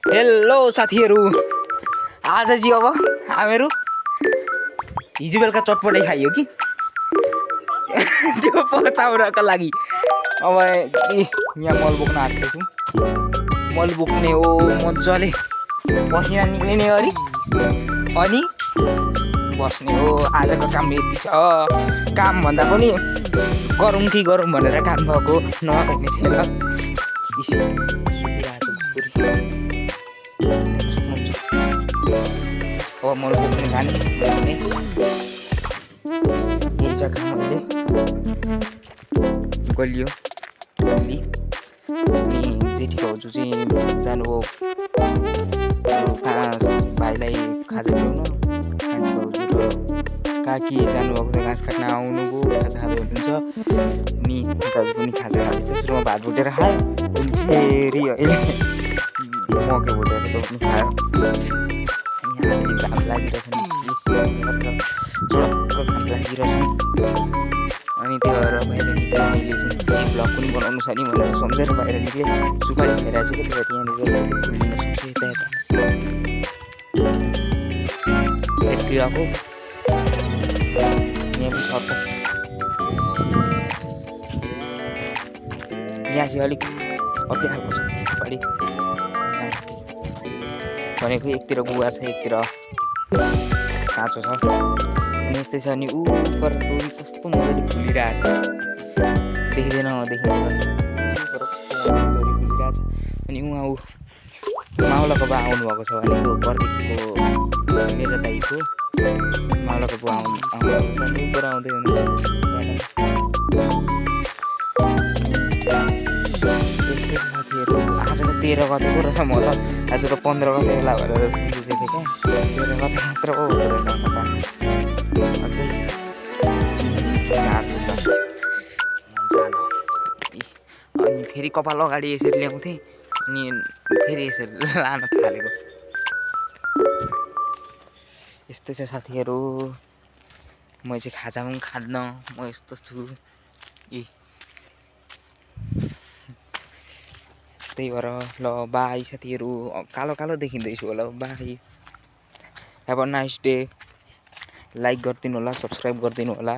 Hello साथीहरू, आज चाहिँ अब हामीहरू हिजो बेलुका चटपटे खाइयो कि त्यो पचाउनको लागि अब यहाँ मल बोक्न आएको छु। मल बोक्ने हो मजाले पसिना निक्लिने गरी अनि बस्ने हो। आजको काम यति छ। काम भन्दा पनि गरौँ कि गरौँ भनेर काम भएको नहुने थिएन। अब मल बोक्ने जाने यही छ काम अहिले गलियो अनि जेठी भाउजू चाहिँ जानुभयो घाँस भाइलाई खाजा ल्याउन। कान्छी भाउजू र काकी जानुभएको थियो घाँस काट्न आउनुभयो, खाजा खाँदै हुनुहुन्छ। अनि दाजु पनि खाजा खाँदैछ। सुरुमा भात भुटेर खायो, फेरि अहिले मकै भुटेर त पनि खायो। घाम लागिरहेछ नि, घाम लागिरहेछ नि। अनि त्यो भएर बाहिर निक्लेँ। मैले चाहिँ ब्लग पनि बनाउनु छ नि भनेर सम्झेर बाहिर निक्लेँ। सुपारी खाइरहेको छु कि त्यही भएर यहाँनिर फुल्न सक्छु यता यता आएको। यहाँ पनि छ यहाँ चाहिँ अलिक अर्कै खालको छ सुपारी भनेको। एकतिर गुवा छ, एकतिर काँचो छ। अनि यस्तै छ नि ऊ पर डोरी कस्तो मजाले फुलिरहेको छ, देखिँदैन देखिँदैन डोरी फुलिरहेको छ। अनि उहाँ ऊ माउलाको बा आउनुभएको छ भनेको प्रदीपको मेरो दाइको माउलाको बुवा आउनुभएको छ। ऊपर आउँदै हुनुहुन्छ। त्यस्तै साथीहरू आज त 13 गते पो रहेछ। म त आज त 15 गते होला भनेर सुन्दै थिएँ क्या। 13 गते मात्र हो रहेछ अझै 4 दिन अनि फेरि कपाल अगाडि यसरी ल्याउँथेँ अनि फेरि यसरी लान थालेको। यस्तै छ साथीहरू। म चाहिँ खाजा पनि खान्न, म यस्तो छु। त्यही भएर ल बाई साथीहरू। कालो कालो देखिँदैछु होला। By, have a nice day. Like गरिदिनु होला, सब्सक्राइब गरिदिनु होला।